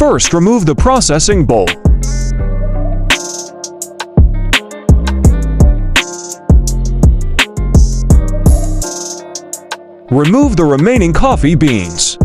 First, remove the processing bowl. Remove the remaining coffee beans.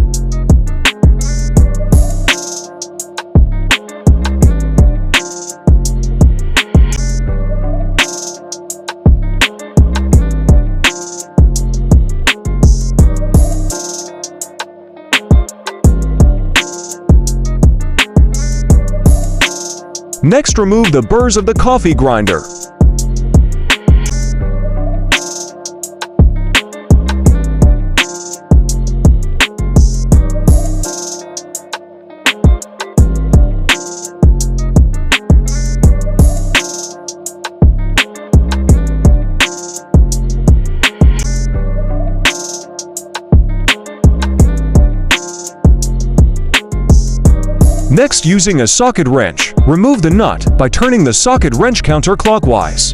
Next, remove the burrs of the coffee grinder. Next, using a socket wrench, remove the nut by turning the socket wrench counterclockwise.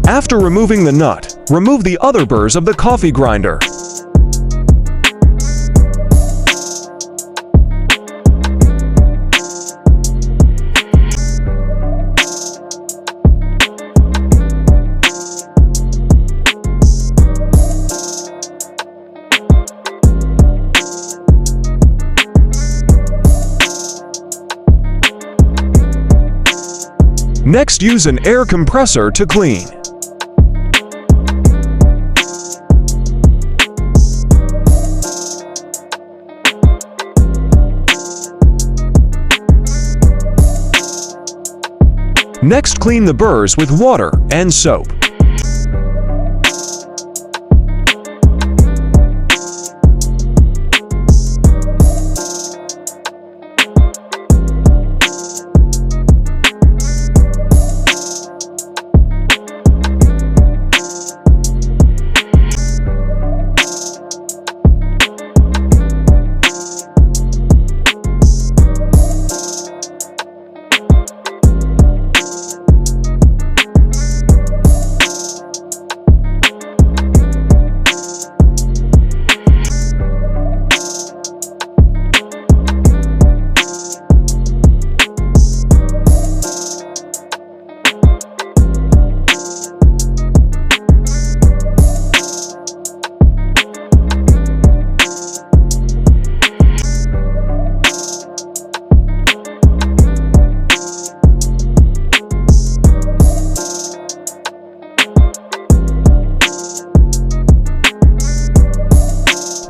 After removing the nut, remove the other burrs of the coffee grinder. Next, use an air compressor to clean. Next, clean the burrs with water and soap.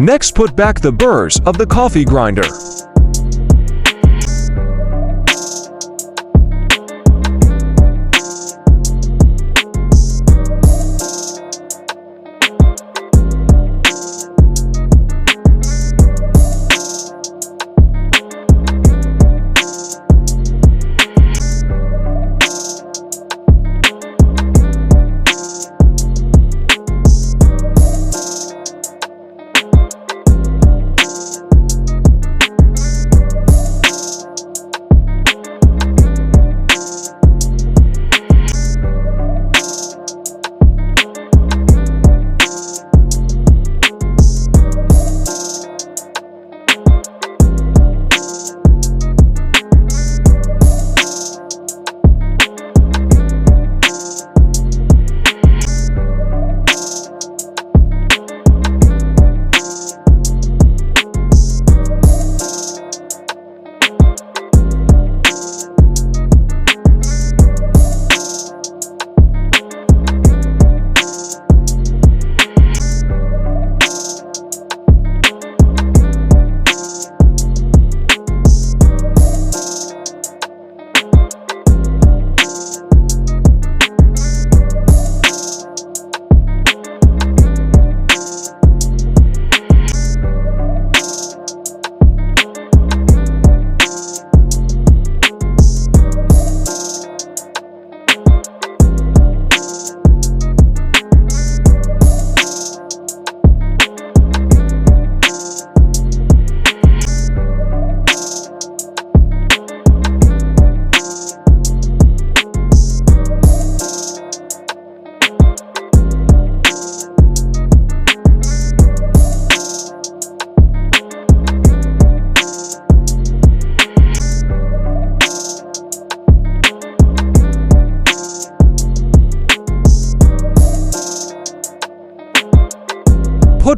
Next, put back the burrs of the coffee grinder.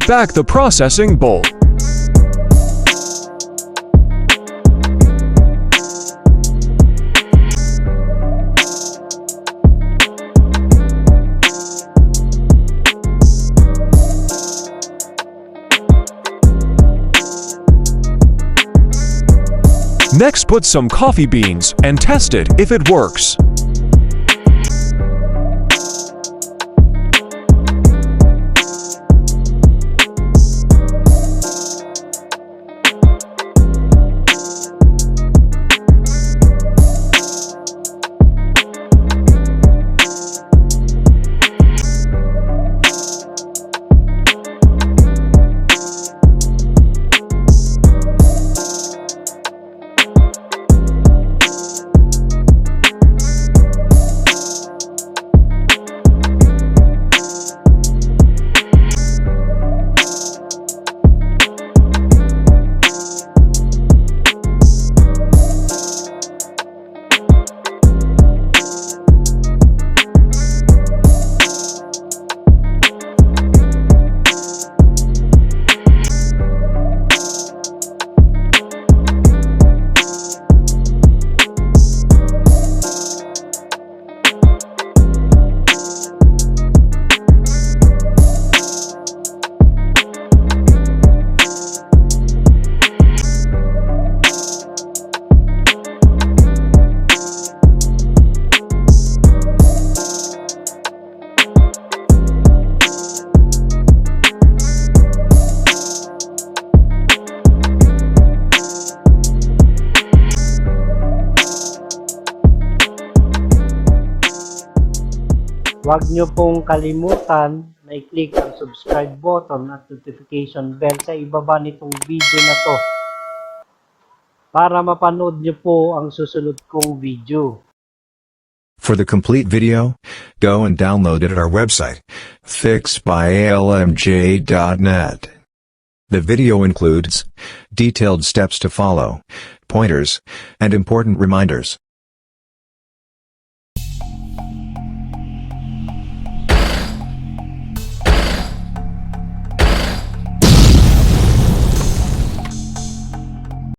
back the processing bowl. Next, put some coffee beans and test it if it works. Huwag nyo pong kalimutan na i-click ang subscribe button at notification bell sa ibaba nitong video na to para mapanood nyo po ang susunod kong video. For the complete video, go and download it at our website, fixedbylmj.net. The video includes detailed steps to follow, pointers, and important reminders.